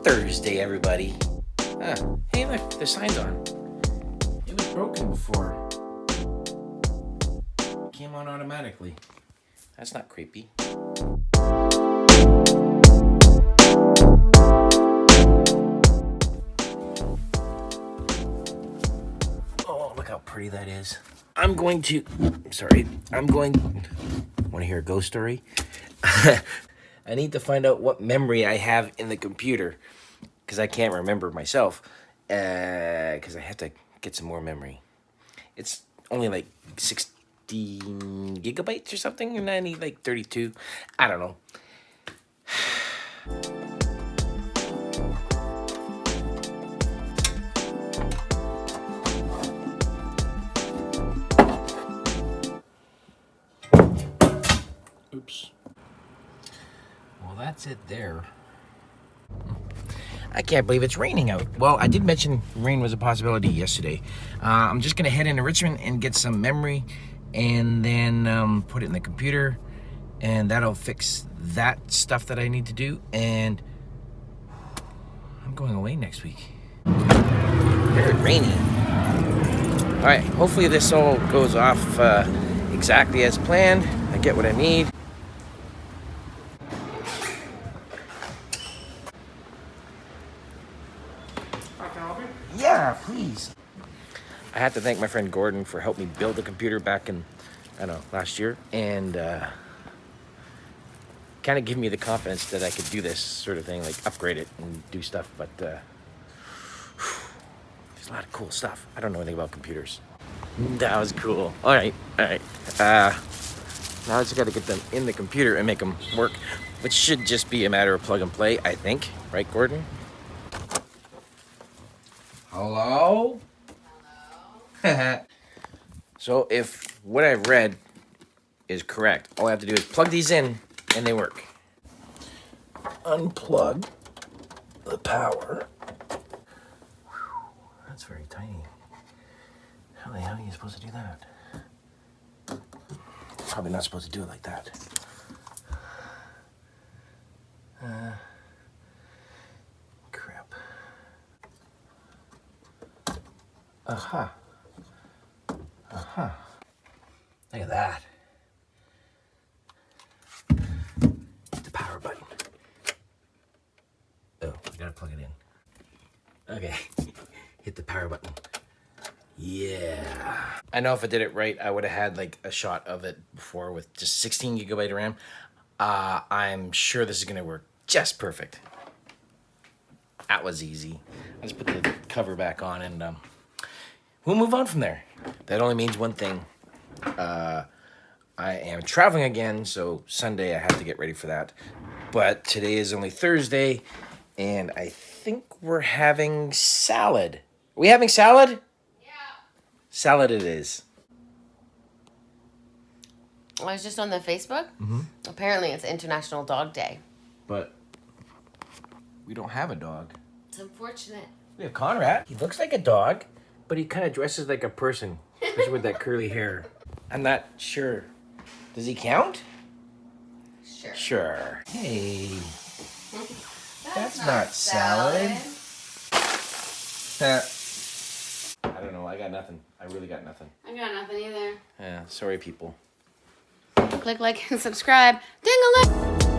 Thursday, everybody. Hey, look, the sign's on. It was broken before. It came on automatically. That's not creepy. Oh, look how pretty that is. Want to hear a ghost story? I need to find out what memory I have in the computer because I can't remember myself because I have to get some more memory. It's only like 16 gigabytes or something, and I need like 32. I don't know. Oops. Well, that's it there. I can't believe it's raining out. Well, I did mention rain was a possibility yesterday. I'm just gonna head into Richmond and get some memory and then put it in the computer, and that'll fix that stuff that I need to do. And I'm going away next week. Very rainy. All right, hopefully this all goes off exactly as planned. I get what I need. Yeah, please. I have to thank my friend Gordon for helping me build the computer back in, last year, and kind of give me the confidence that I could do this sort of thing, like upgrade it and do stuff. But there's a lot of cool stuff. I don't know anything about computers. That was cool. All right. Now I just got to get them in the computer and make them work, which should just be a matter of plug and play, I think. Right, Gordon? Hello? Hello? So if what I've read is correct, all I have to do is plug these in and they work. Unplug the power. Whew, that's very tiny. How the hell are you supposed to do that? Probably not supposed to do it like that. Crap. Aha. Look at that. Hit the power button. Oh, I gotta plug it in. Okay. Hit the power button. Yeah. I know if I did it right, I would have had like a shot of it before with just 16 gigabyte of RAM. I'm sure this is gonna work just perfect. That was easy. I just put the cover back on and we'll move on from there. That only means one thing. I am traveling again, so Sunday I have to get ready for that. But today is only Thursday, and I think we're having salad. Are we having salad? Yeah. Salad it is. I was just on the Facebook. Mm-hmm. Apparently it's International Dog Day. But we don't have a dog. It's unfortunate. We have Conrad. He looks like a dog, but he kind of dresses like a person, especially with that curly hair. I'm not sure. Does he count? Sure. Sure. Hey. That's not salad. I don't know. I got nothing. I really got nothing. I got nothing either. Yeah. Sorry, people. Click like and subscribe. Ding-a-ling.